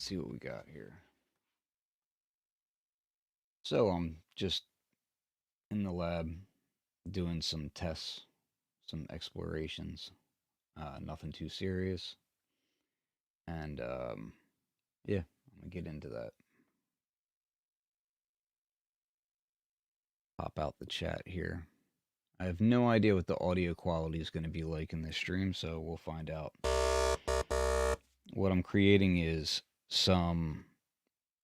Let's see what we got here. So I'm just in the lab doing some tests, some explorations. Nothing too serious. And yeah, I'm gonna get into that. Pop out the chat here. I have no idea what the audio quality is going to be like in this stream, so we'll find out. What I'm creating is some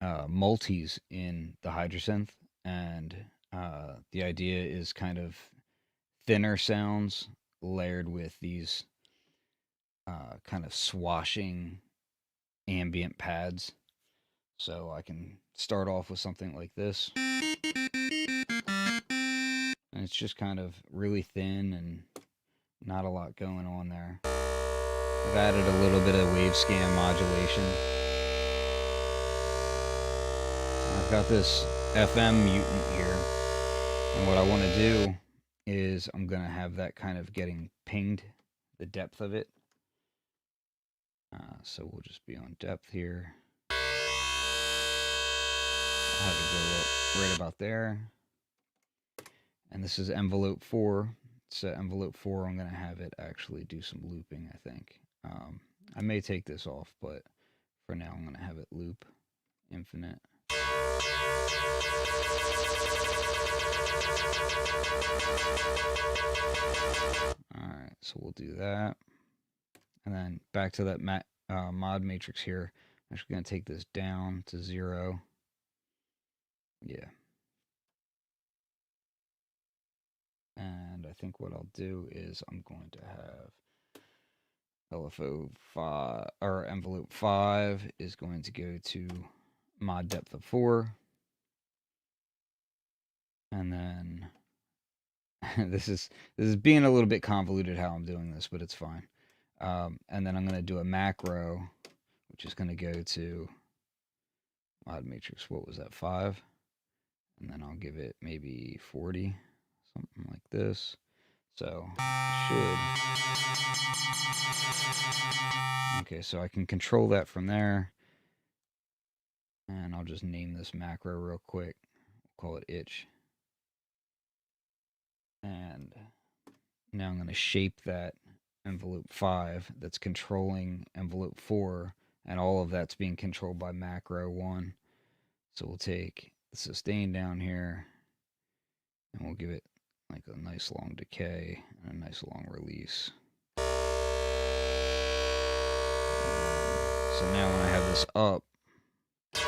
multis in the Hydrosynth, and the idea is kind of thinner sounds layered with these kind of swashing ambient pads. So I can start off with something like this. And it's just kind of really thin and not a lot going on there. I've added a little bit of wave scan modulation. I've got this FM mutant here. And what I want to do is I'm going to have that kind of getting pinged, the depth of it. So we'll just be on depth here. I'll have it go up right about there. And this is envelope 4. So envelope 4, I'm going to have it actually do some looping, I think. I may take this off, but for now I'm going to have it loop infinite. Alright, so we'll do that. And then back to that mod matrix here. I'm actually going to take this down to 0. Yeah. And I think what I'll do is I'm going to have LFO 5 or envelope 5 is going to go to mod depth of 4. And then this is being a little bit convoluted how I'm doing this, but it's fine. And then I'm going to do a macro, which is going to go to mod matrix. What was that, 5? And then I'll give it maybe 40, something like this. So should. Okay, so I can control that from there. And I'll just name this macro real quick. We'll call it itch. And now I'm going to shape that envelope 5 that's controlling envelope 4, and all of that's being controlled by macro 1. So we'll take the sustain down here, and we'll give it like a nice long decay and a nice long release. So now when I have this up, it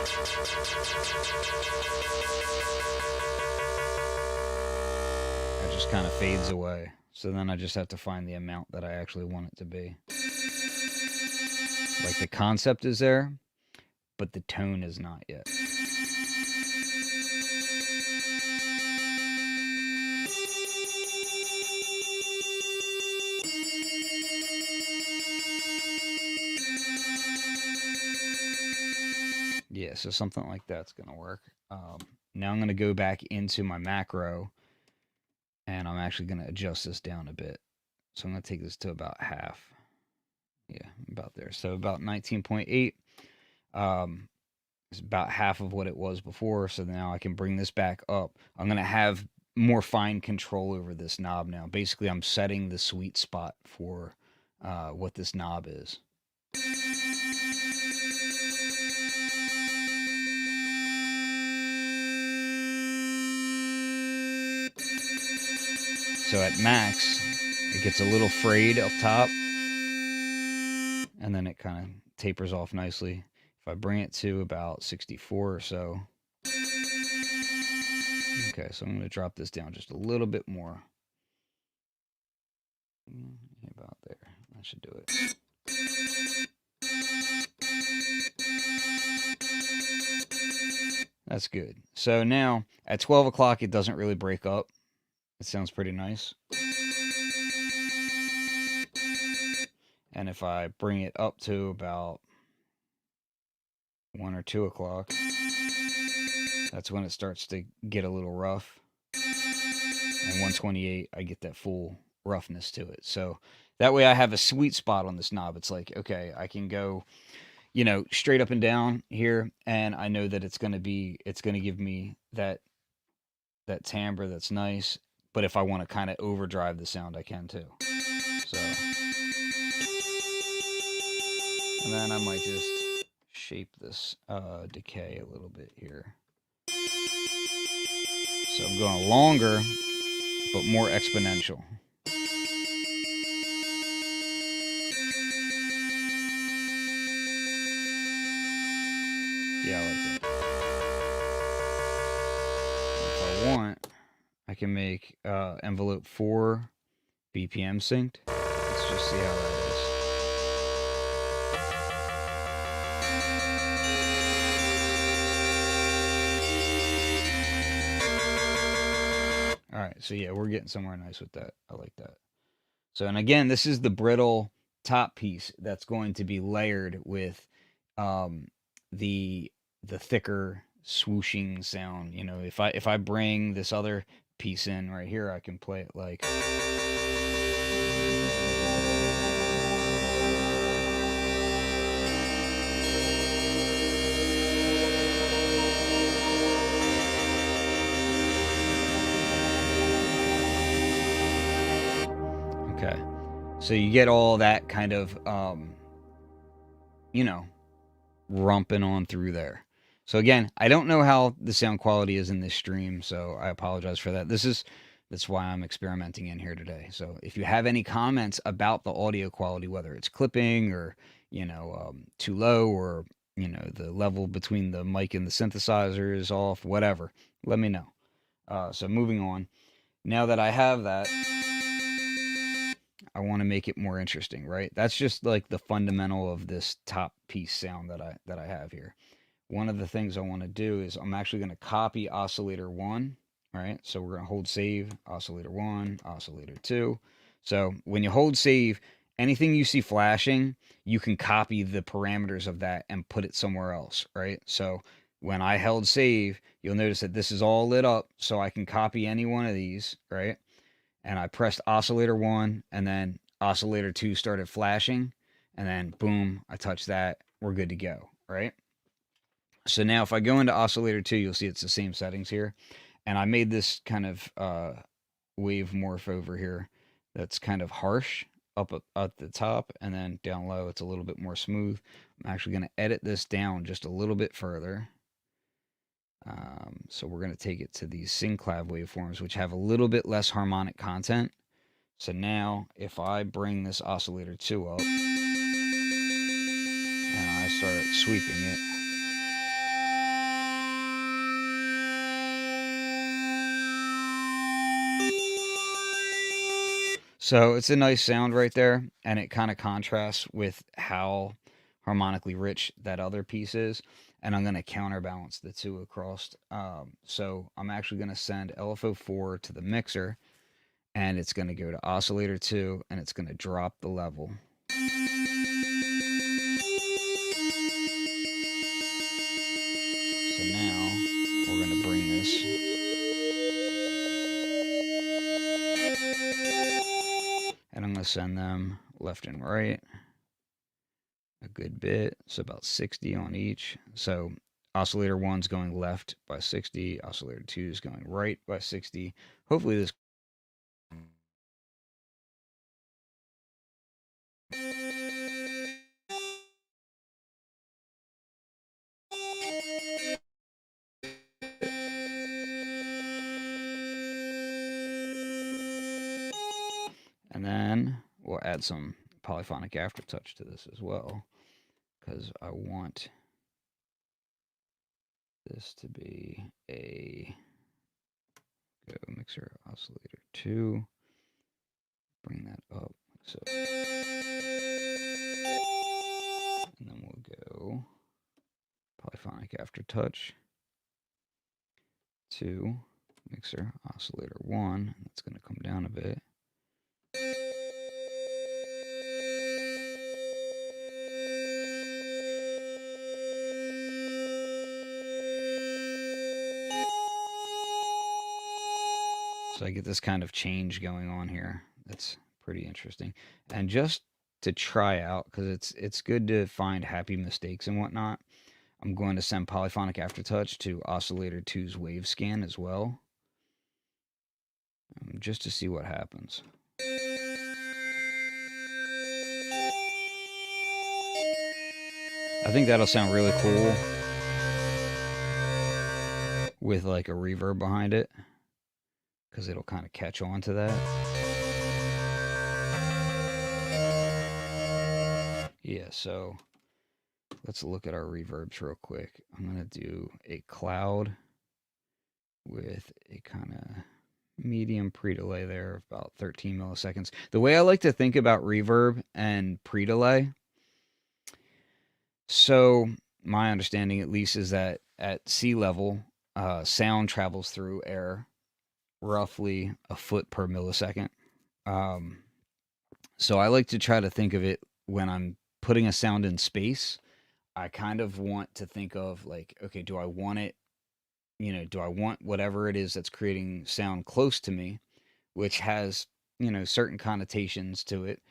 just kind of fades away. So then I just have to find the amount that I actually want it to be. Like the concept is there, but the tone is not yet. Yeah, so something like that's going to work. Now I'm going to go back into my macro, and I'm actually going to adjust this down a bit. So I'm going to take this to about half. Yeah, about there. So about 19.8. It's about half of what it was before. So now I can bring this back up. I'm going to have more fine control over this knob now. Basically, I'm setting the sweet spot for what this knob is. So at max, it gets a little frayed up top, and then it kind of tapers off nicely. If I bring it to about 64 or so. Okay, so I'm going to drop this down just a little bit more. About there. That should do it. That's good. So now, at 12 o'clock, it doesn't really break up. It sounds pretty nice. And if I bring it up to about 1 or 2 o'clock, that's when it starts to get a little rough. And 128, I get that full roughness to it. So that way I have a sweet spot on this knob. It's like, okay, I can go, you know, straight up and down here, and I know that it's going to give me that timbre that's nice. But if I want to kind of overdrive the sound, I can too. So, and then I might just shape this decay a little bit here. So I'm going longer, but more exponential. Yeah, I like that. If I want, I can make envelope 4 BPM synced. Let's just see how that is. All right, so yeah, we're getting somewhere nice with that. I like that. So, and again, this is the brittle top piece that's going to be layered with um, the thicker swooshing sound. You know, if I bring this other piece in right here, I can play it like. Okay, so you get all that kind of you know, rumping on through there. So again, I don't know how the sound quality is in this stream, so I apologize for that. That's why I'm experimenting in here today. So if you have any comments about the audio quality, whether it's clipping or too low, or the level between the mic and the synthesizer is off, whatever, let me know. So moving on. Now that I have that, I want to make it more interesting, right? That's just like the fundamental of this top piece sound that I have here. One of the things I want to do is I'm actually going to copy oscillator 1, right? So we're going to hold save, oscillator 1, oscillator 2. So when you hold save, anything you see flashing, you can copy the parameters of that and put it somewhere else, right? So when I held save, you'll notice that this is all lit up, so I can copy any one of these, right? And I pressed oscillator 1, and then oscillator 2 started flashing, and then boom, I touched that, we're good to go, right? So now if I go into oscillator 2, you'll see it's the same settings here. And I made this kind of wave morph over here that's kind of harsh up at the top, and then down low it's a little bit more smooth. I'm actually going to edit this down just a little bit further. So we're going to take it to these synclav waveforms, which have a little bit less harmonic content. So now if I bring this oscillator 2 up and I start sweeping it, so it's a nice sound right there, and it kind of contrasts with how harmonically rich that other piece is. And I'm going to counterbalance the two across. So I'm actually going to send LFO4 to the mixer, and it's going to go to oscillator 2, and it's going to drop the level. So now we're going to bring this. And I'm going to send them left and right a good bit. So about 60 on each. So oscillator 1's going left by 60. Oscillator 2 is going right by 60. Hopefully this. And then we'll add some polyphonic aftertouch to this as well, because I want this to be a go mixer oscillator 2. Bring that up like so. And then we'll go polyphonic aftertouch 2, mixer oscillator 1. That's going to come down a bit. So I get this kind of change going on here. That's pretty interesting. And just to try out, because it's good to find happy mistakes and whatnot. I'm going to send Polyphonic Aftertouch to Oscillator 2's Wave Scan as well, just to see what happens. I think that'll sound really cool with like a reverb behind it, because it'll kind of catch on to that. Yeah, so let's look at our reverbs real quick. I'm going to do a cloud with a kind of medium pre-delay there of about 13 milliseconds. The way I like to think about reverb and pre-delay, so my understanding at least is that at sea level, sound travels through air roughly a foot per millisecond. So I like to try to think of it when I'm putting a sound in space. I kind of want to think of like, okay, do I want it, do I want whatever it is that's creating sound close to me, which has, certain connotations to it,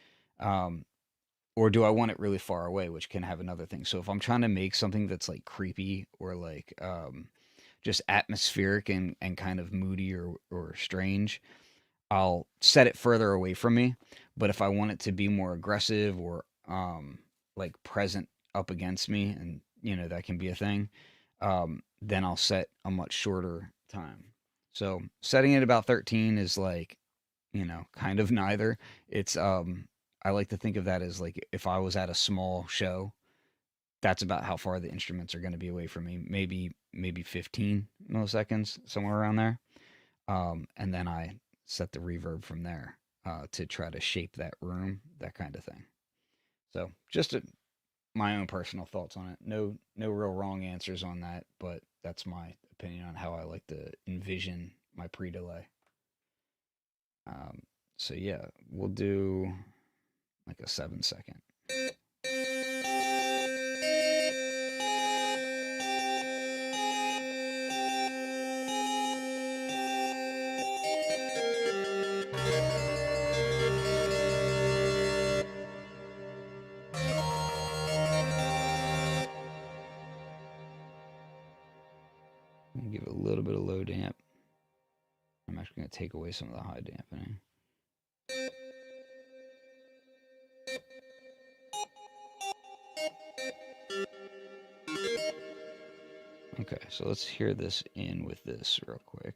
or do I want it really far away, which can have another thing. So if I'm trying to make something that's like creepy or like just atmospheric and kind of moody or strange, I'll set it further away from me. But if I want it to be more aggressive or like present up against me, and that can be a thing, then I'll set a much shorter time. So setting it about 13 is like, kind of neither. It's I like to think of that as like if I was at a small show, that's about how far the instruments are going to be away from me. Maybe 15 milliseconds, somewhere around there. And then I set the reverb from there to try to shape that room, that kind of thing. So just my own personal thoughts on it. No real wrong answers on that, but that's my opinion on how I like to envision my pre-delay. So yeah, we'll do like a 7-second. Give it a little bit of low damp. I'm actually going to take away some of the high dampening. Okay, so let's hear this in with this real quick.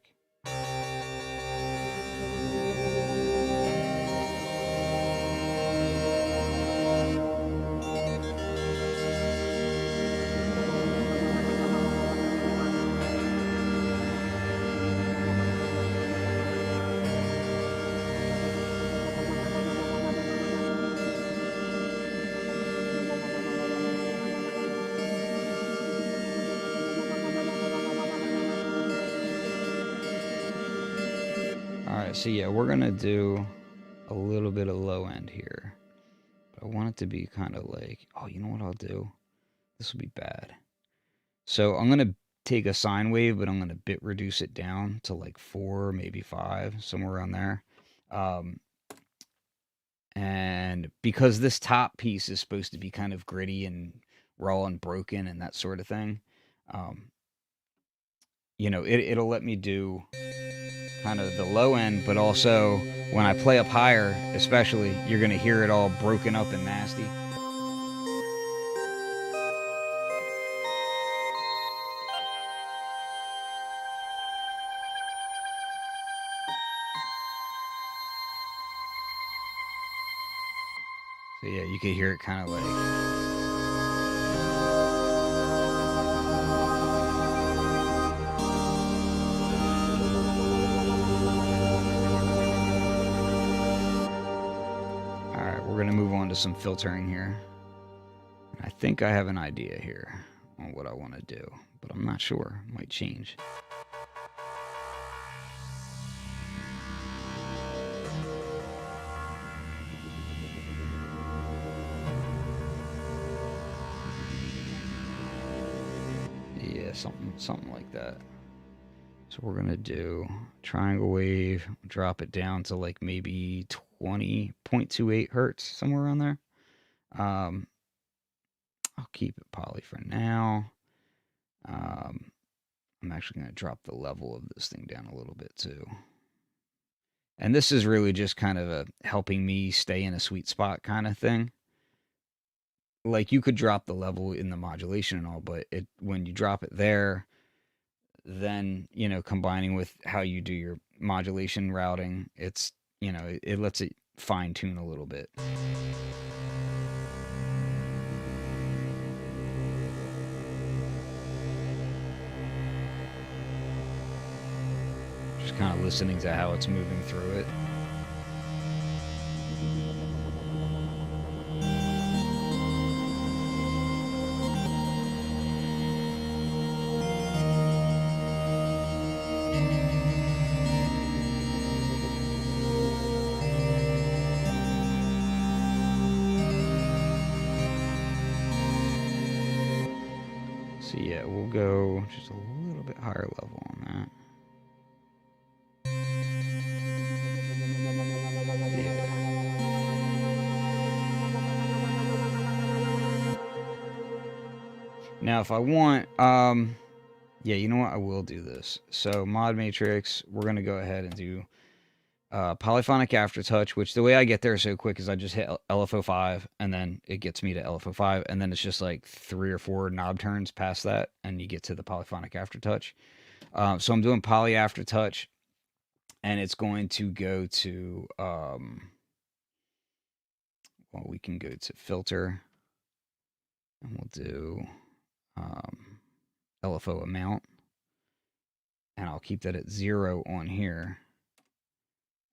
Alright, so yeah, we're gonna do a little bit of low end here. But I want it to be kind of like, oh, you know what I'll do? This will be bad. So I'm gonna take a sine wave, but I'm gonna bit reduce it down to like 4, maybe 5, somewhere around there. And because this top piece is supposed to be kind of gritty and raw and broken and that sort of thing, it'll let me do kind of the low end, but also when I play up higher, especially, you're going to hear it all broken up and nasty. So yeah, you can hear it kind of like... Alright, we're going to move on to some filtering here. I think I have an idea here on what I want to do, but I'm not sure. It might change. Yeah, something like that. So we're going to do triangle wave, drop it down to like maybe 20.28 hertz, somewhere around there. I'll keep it poly for now. I'm actually going to drop the level of this thing down a little bit too. And this is really just kind of a helping me stay in a sweet spot kind of thing. Like you could drop the level in the modulation and all, but when you drop it there, then, you know, combining with how you do your modulation routing, it's, you know, it lets it fine tune a little bit. Just kind of listening to how it's moving through it. So yeah, we'll go just a little bit higher level on that. Now, if I want, yeah, you know what? I will do this. So, mod matrix, we're going to go ahead and do polyphonic aftertouch, which the way I get there so quick is I just hit LFO5, and then it gets me to LFO5, and then it's just like 3 or 4 knob turns past that, and you get to the polyphonic aftertouch. So I'm doing poly aftertouch, and it's going to go to, well, we can go to filter, and we'll do LFO amount, and I'll keep that at 0 on here,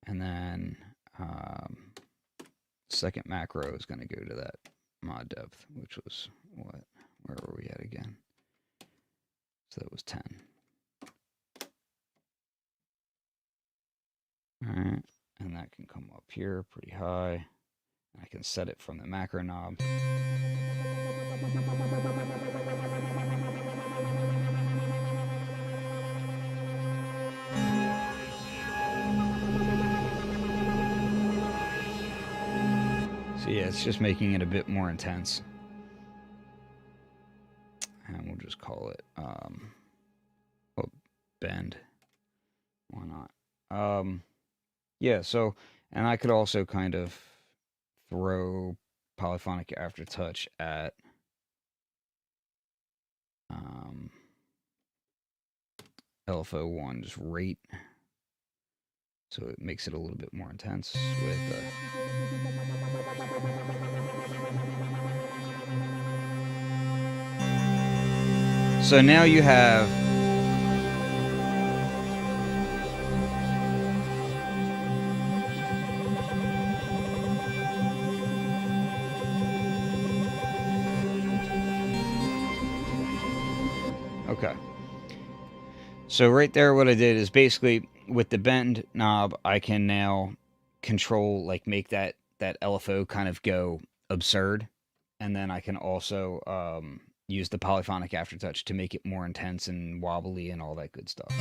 and then second macro is going to go to that mod depth, which was what? Where were we at again? So that was 10. All right, and that can come up here pretty high. I can set it from the macro knob. So yeah, it's just making it a bit more intense. And we'll just call it, bend. Why not? Yeah, so, and I could also kind of throw polyphonic aftertouch at LFO1's rate, so it makes it a little bit more intense with so now you have okay. So right there, what I did is basically with the bend knob, I can now control, like make that LFO kind of go absurd. And then I can also use the polyphonic aftertouch to make it more intense and wobbly and all that good stuff.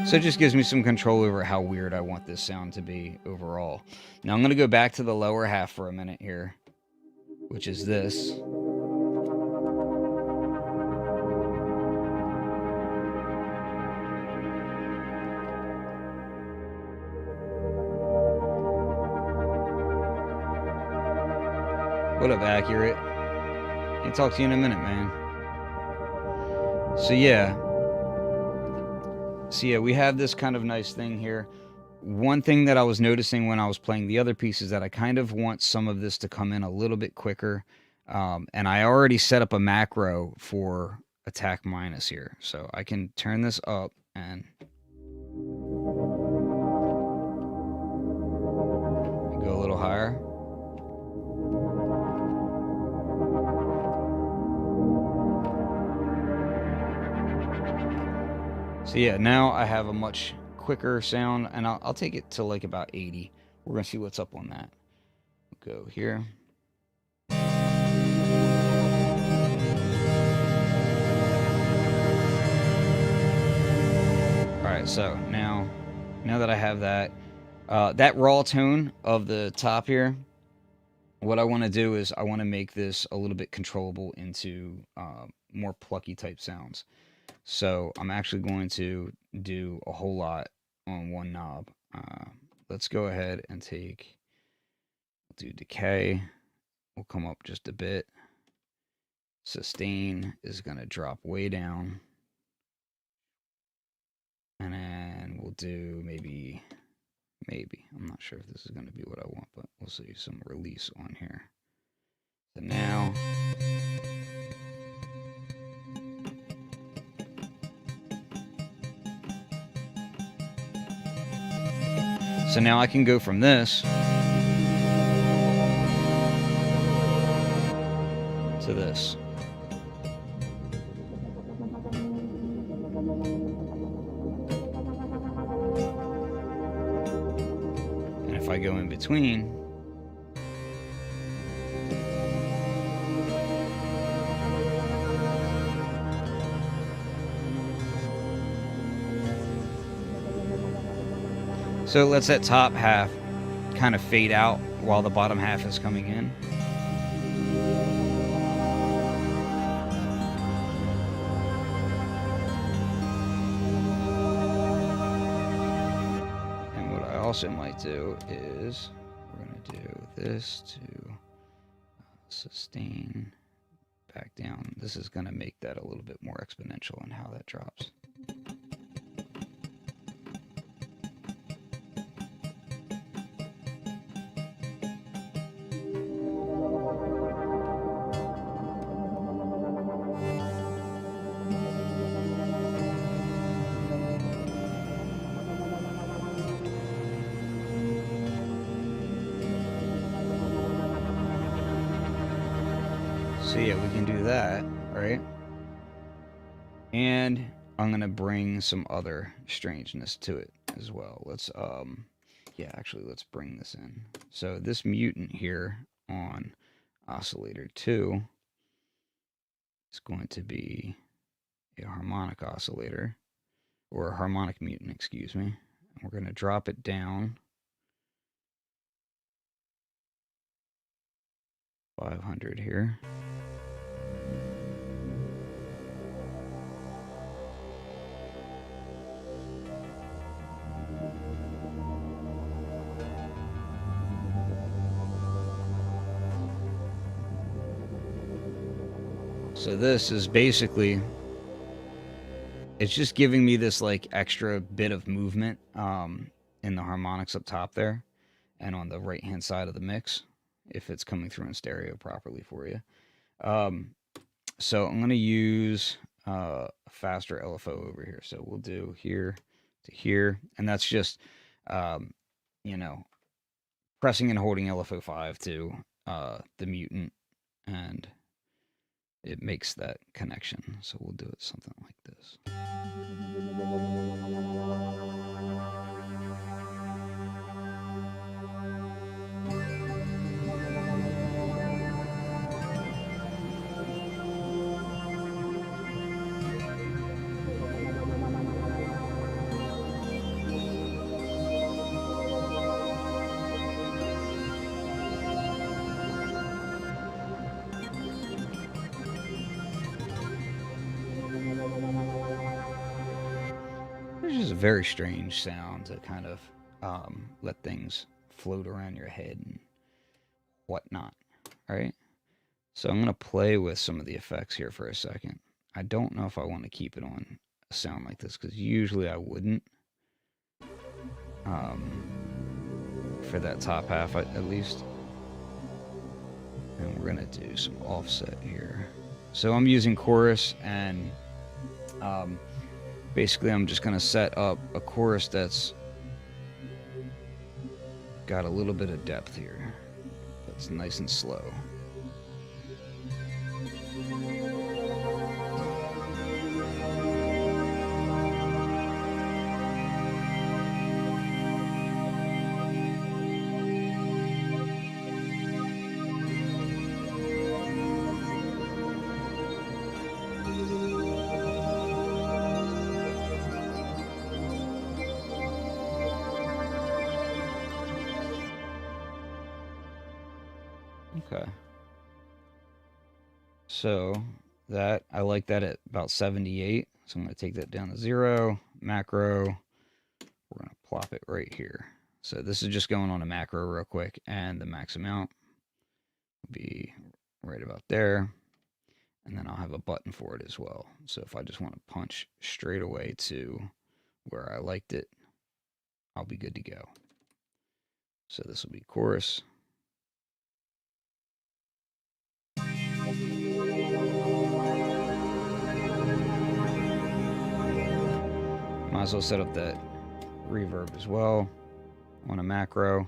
So it just gives me some control over how weird I want this sound to be overall. Now I'm going to go back to the lower half for a minute here, which is this. What up, Accurate? I'll talk to you in a minute, man. So yeah, we have this kind of nice thing here. One thing that I was noticing when I was playing the other piece is that I kind of want some of this to come in a little bit quicker. And I already set up a macro for attack minus here. So I can turn this up and go a little higher. So yeah, now I have a much quicker sound, and I'll take it to like about 80. We're going to see what's up on that. We'll go here. Alright, so now that I have that, That raw tone of the top here, what I want to do is I want to make this a little bit controllable into more plucky type sounds. So I'm actually going to do a whole lot on one knob. Let's go ahead and do decay. We'll come up just a bit. Sustain is going to drop way down. And then we'll do maybe, I'm not sure if this is going to be what I want, but we'll see some release on here. So now, I can go from this to this. And if I go in between, so it lets that top half kind of fade out while the bottom half is coming in. And what I also might do is we're going to do this to sustain back down. This is going to make that a little bit more exponential in how that drops. So yeah, we can do that, right? And I'm gonna bring some other strangeness to it as well. Let's let's bring this in. So this mutant here on oscillator 2 is going to be a harmonic oscillator, or a harmonic mutant, excuse me. And we're gonna drop it down 500 here. So this is basically, it's just giving me this like extra bit of movement in the harmonics up top there and on the right hand side of the mix, if it's coming through in stereo properly for you. So I'm going to use a faster LFO over here. So we'll do here to here, and that's just, you know, pressing and holding LFO 5 to the mutant, and it makes that connection. So we'll do it something like this. It's just a very strange sound to kind of let things float around your head and whatnot, right? So I'm going to play with some of the effects here for a second. I don't know if I want to keep it on a sound like this, because usually I wouldn't. For that top half, at least. And we're going to do some offset here. So I'm using chorus, and basically I'm just going to set up a chorus that's got a little bit of depth here. That's nice and slow. Okay. So that, I like that at about 78. So I'm going to take that down to 0. Macro. We're going to plop it right here. So this is just going on a macro real quick, and the max amount will be right about there. And then I'll have a button for it as well. So if I just want to punch straight away to where I liked it, I'll be good to go. So this will be chorus. Might as well set up that reverb as well on a macro.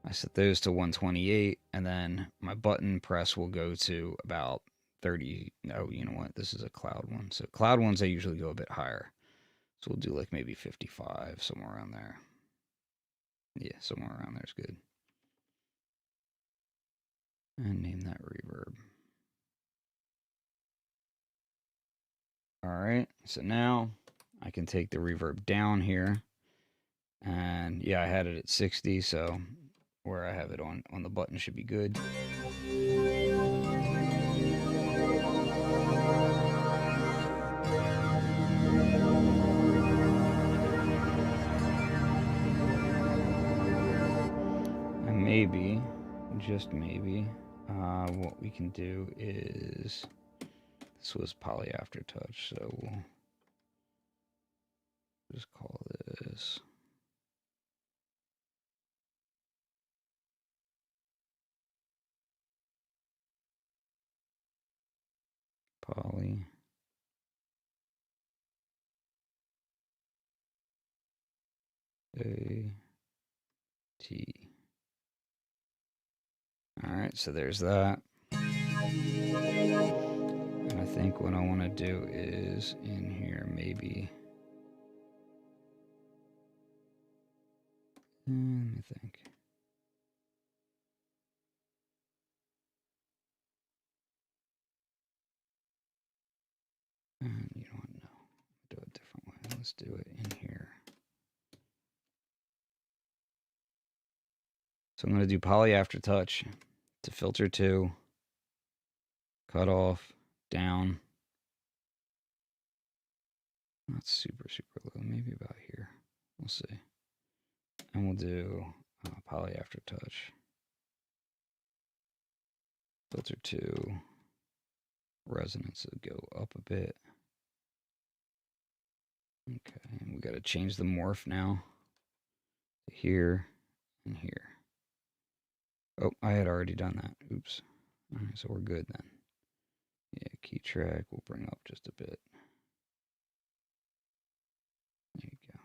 I set those to 128, and then my button press will go to about 30. Oh, you know what? This is a cloud one. So cloud ones, I usually go a bit higher. So we'll do like maybe 55, somewhere around there. Yeah, somewhere around there is good. And name that reverb. All right, so now I can take the reverb down here. And yeah, I had it at 60, so where I have it on the button should be good. And maybe, just maybe, what we can do is, this was poly aftertouch, so we'll just call this poly A T. All right, so there's that. And I think what I want to do is in here maybe. Let me think. And you know what? No, do it a different way. Let's do it in here. So I'm going to do poly aftertouch to filter to, cut off, down. Not super low, maybe about here. We'll see. And we'll do poly aftertouch. Filter to, resonance will go up a bit. Okay, and we got to change the morph now to here and here. Oh, I had already done that. Oops. All right, so we're good then. Yeah, key track we'll bring up just a bit. There you go.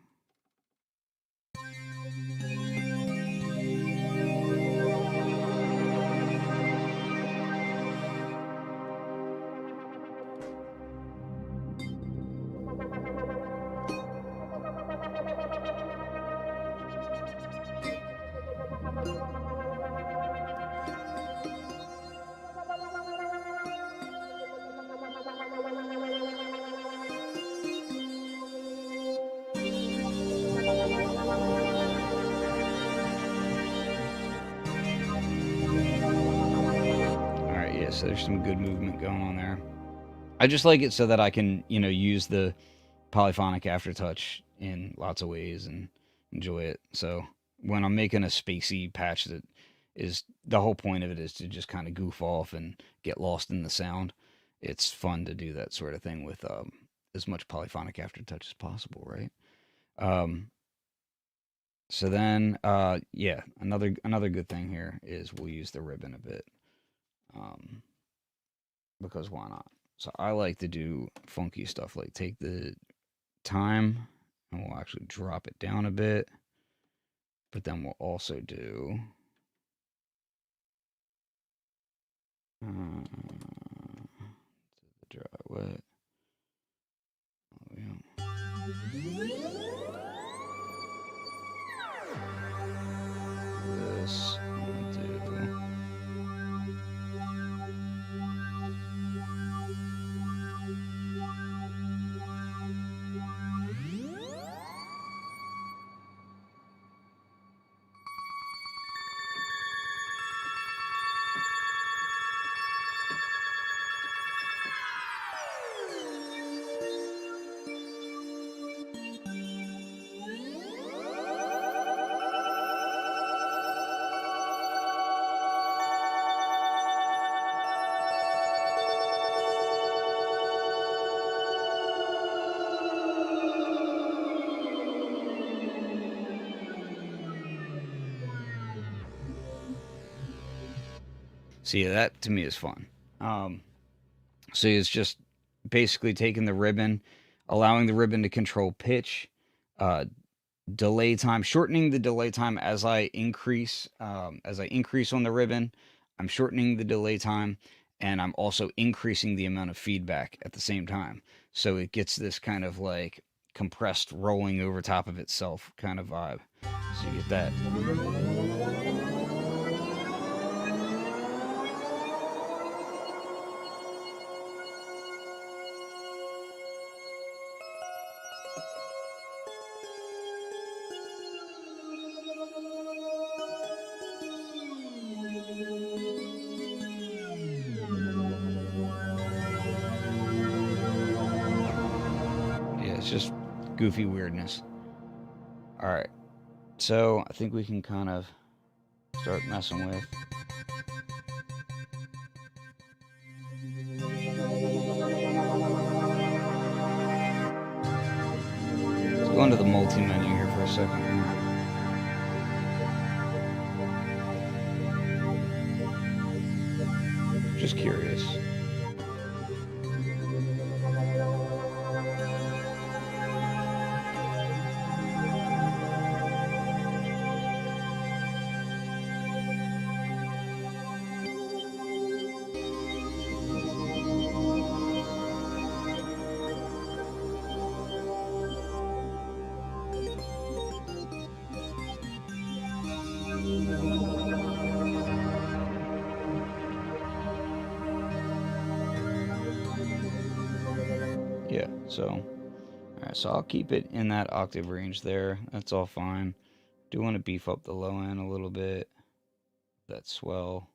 So there's some good movement going on there. I just like it so that I can, use the polyphonic aftertouch in lots of ways and enjoy it. So when I'm making a spacey patch that is, the whole point of it is to just kind of goof off and get lost in the sound, it's fun to do that sort of thing with as much polyphonic aftertouch as possible, right? So then, yeah, another good thing here is we'll use the ribbon a bit. Because why not? So I like to do funky stuff, like take the time and we'll actually drop it down a bit. But then we'll also do the dry wet. Oh, yeah. This we'll do. So yeah, that to me is fun. So it's just basically taking the ribbon, allowing the ribbon to control pitch, uh, delay time, shortening the delay time as I increase on the ribbon. I'm shortening the delay time, and I'm also increasing the amount of feedback at the same time. So it gets this kind of like compressed, rolling over top of itself kind of vibe. So you get that. Yeah, it's just goofy weirdness. All right, so I think we can kind of start messing with. Let's go into the multi menu here for a second. Just curious. Yeah, so alright, so I'll keep it in that octave range there. That's all fine. Do want to beef up the low end a little bit. That swell.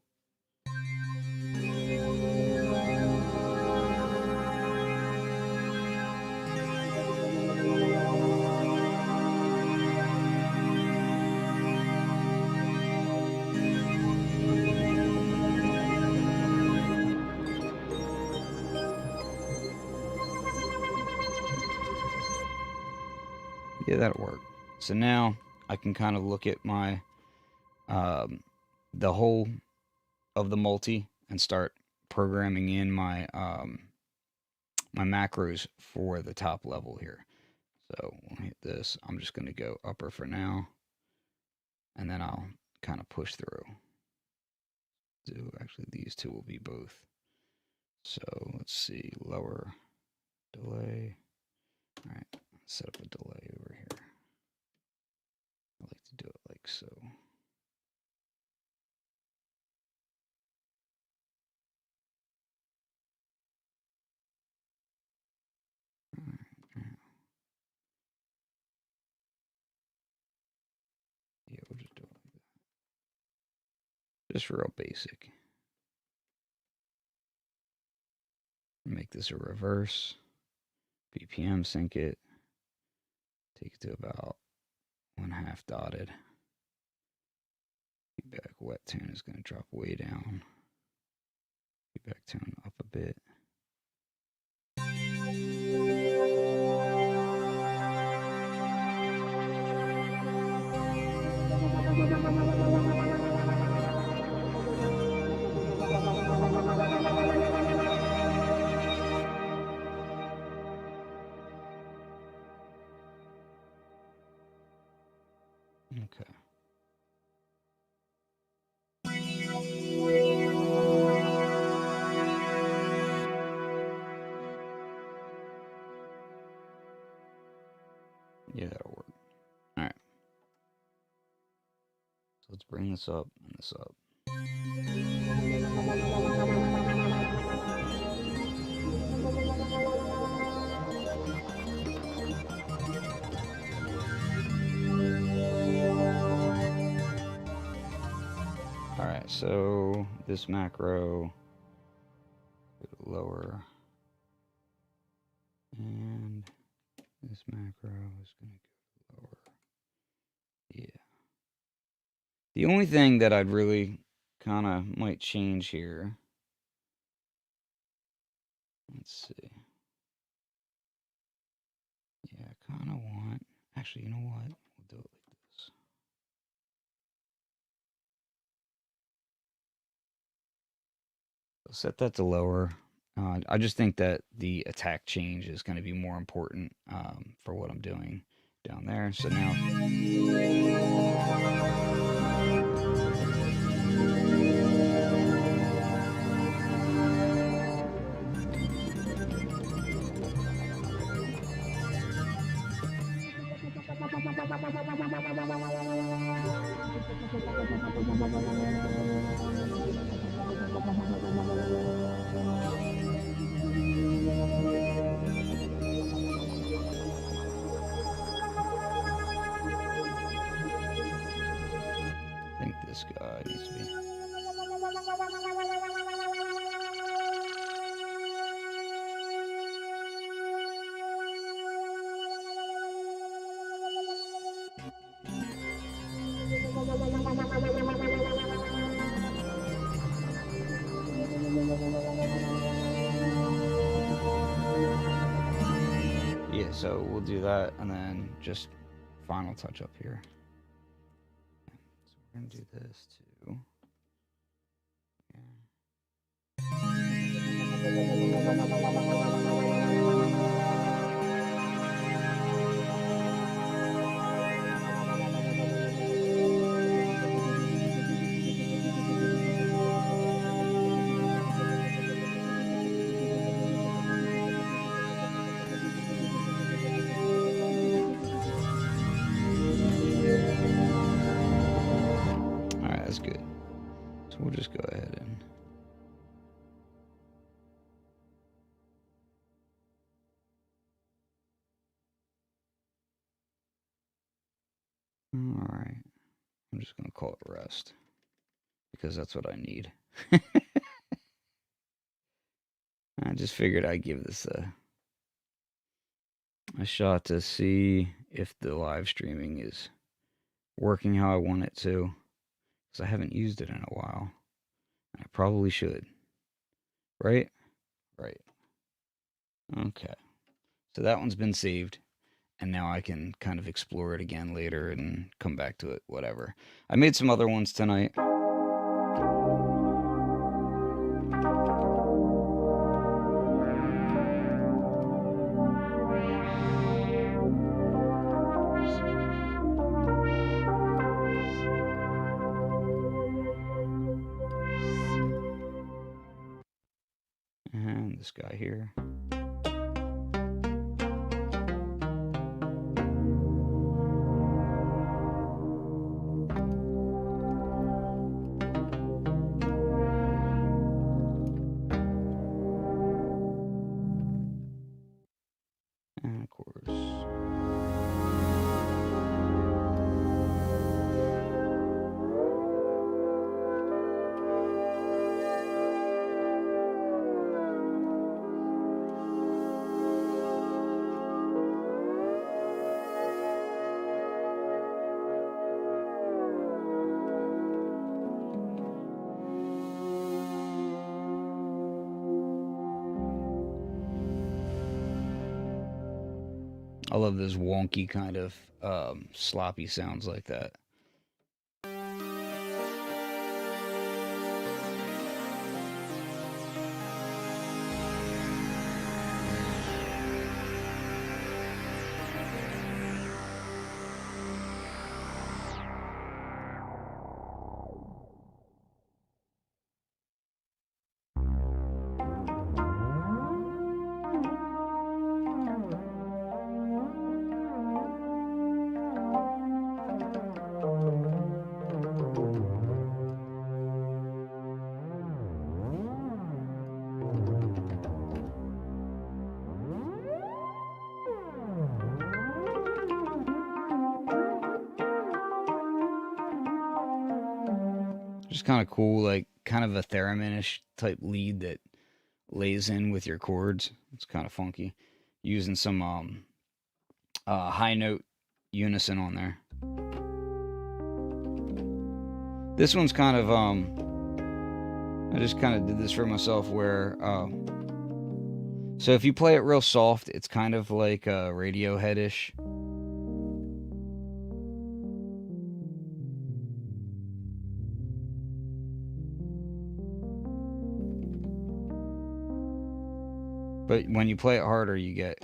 Yeah, that'll work. So now I can kind of look at my um, the whole of the multi and start programming in my macros for the top level here. So we'll hit this. I'm just going to go upper for now, and then I'll kind of push through. So actually, these two will be both. So let's see, lower delay. All right, set up a delay over here. I like to do it like so. Yeah, we'll just do it like that. Just real basic. Make this a reverse. BPM sync it. Take it to about 1/2 dotted. Feedback wet tune is going to drop way down. Feedback tone up a bit. Okay. Yeah, that'll work. All right. So let's bring this up and this up. All right, so this macro, lower, and this macro is going to go lower. Yeah. The only thing that I'd really kind of might change here. Let's see. Yeah, I kind of want. Actually, you know what? We'll do it like this. Set that to lower. I just think that the attack change is going to be more important for what I'm doing down there. So now, I think this guy needs to be. Yeah, so we'll do that and then just final touch up here. So we're going to do this too. Alright, that's good. So we'll just go ahead and alright. I'm just gonna call it rest. Because that's what I need. I just figured I'd give this a shot to see if the live streaming is working how I want it to. Because I haven't used it in a while. I probably should. Right? Right. Okay. So that one's been saved. And now I can kind of explore it again later and come back to it, whatever. I made some other ones tonight. And this guy here. And of course. I love those wonky kind of sloppy sounds like that. Just kind of cool, like kind of a theremin-ish type lead that lays in with your chords. It's kind of funky. Using some high note unison on there. This one's kind of I just kind of did this for myself where so if you play it real soft, it's kind of like Radiohead-ish. But when you play it harder, you get...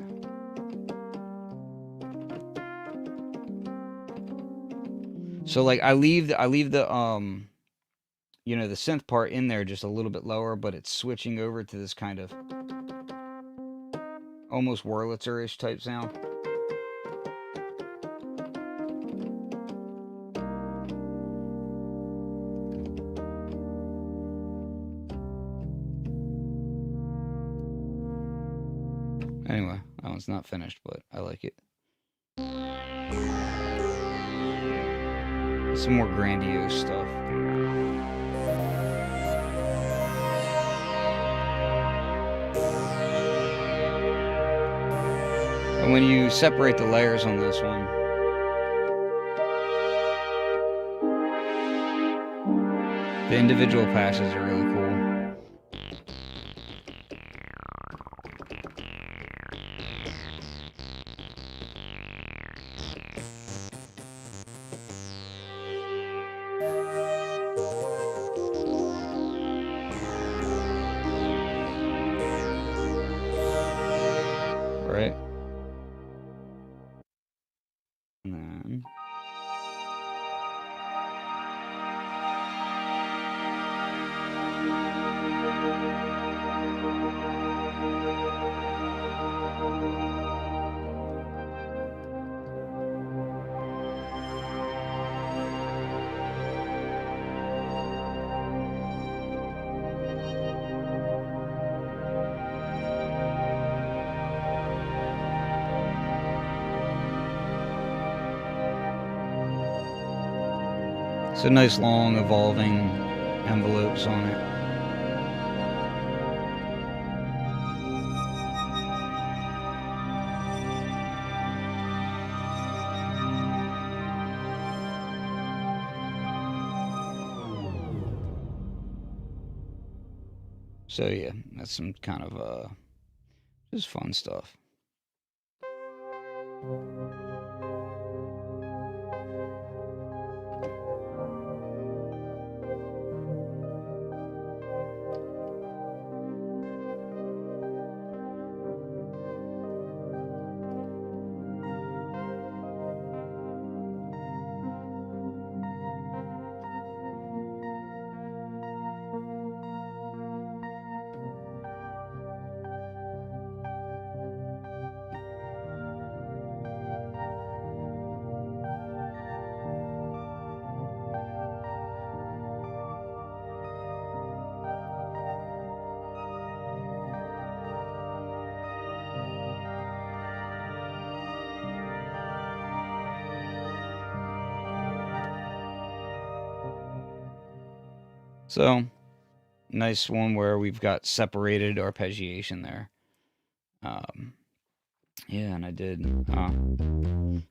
So like I leave the you know, the synth part in there just a little bit lower, but it's switching over to this kind of almost Wurlitzer-ish type sound. Anyway, that one's not finished, but I like it. Some more grandiose stuff. And when you separate the layers on this one, the individual passes are really cool. Right? And then... So nice long evolving envelopes on it. So yeah, that's some kind of just fun stuff. So, nice one where we've got separated arpeggiation there. Yeah, and I did.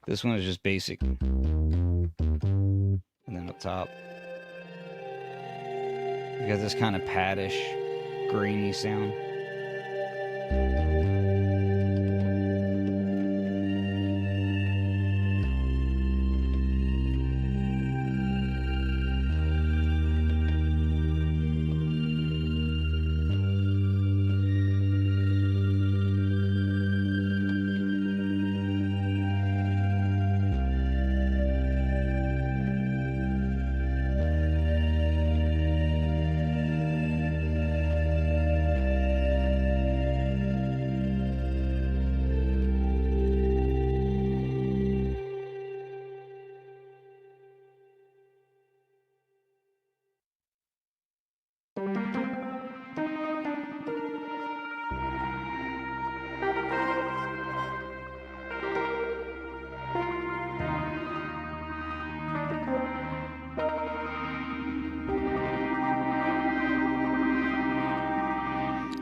This one is just basic. And then up top, you got this kind of paddish, grainy sound.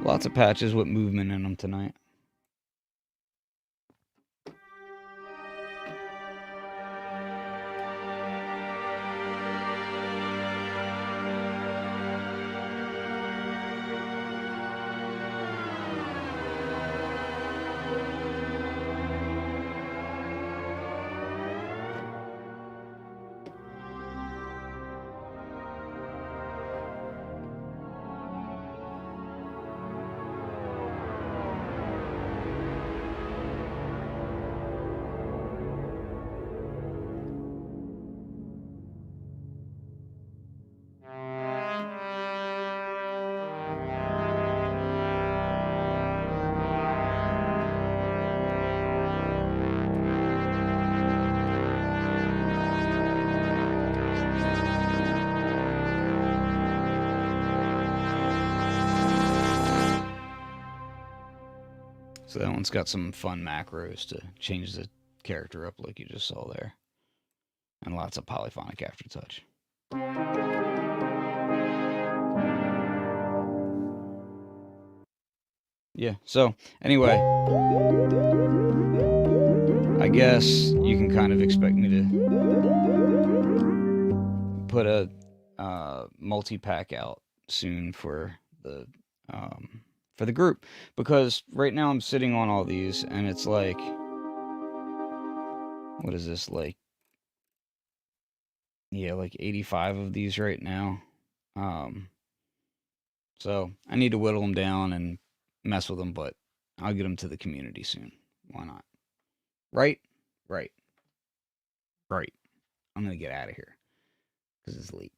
Lots of patches with movement in them tonight. So that one's got some fun macros to change the character up like you just saw there. And lots of polyphonic aftertouch. Yeah, so anyway, I guess you can kind of expect me to put a multi-pack out soon for the group, because right now I'm sitting on all these and it's like, what is this, like, yeah, like 85 of these right now. So I need to whittle them down and mess with them, but I'll get them to the community soon. Why not? Right? Right. Right. I'm going to get out of here because it's late.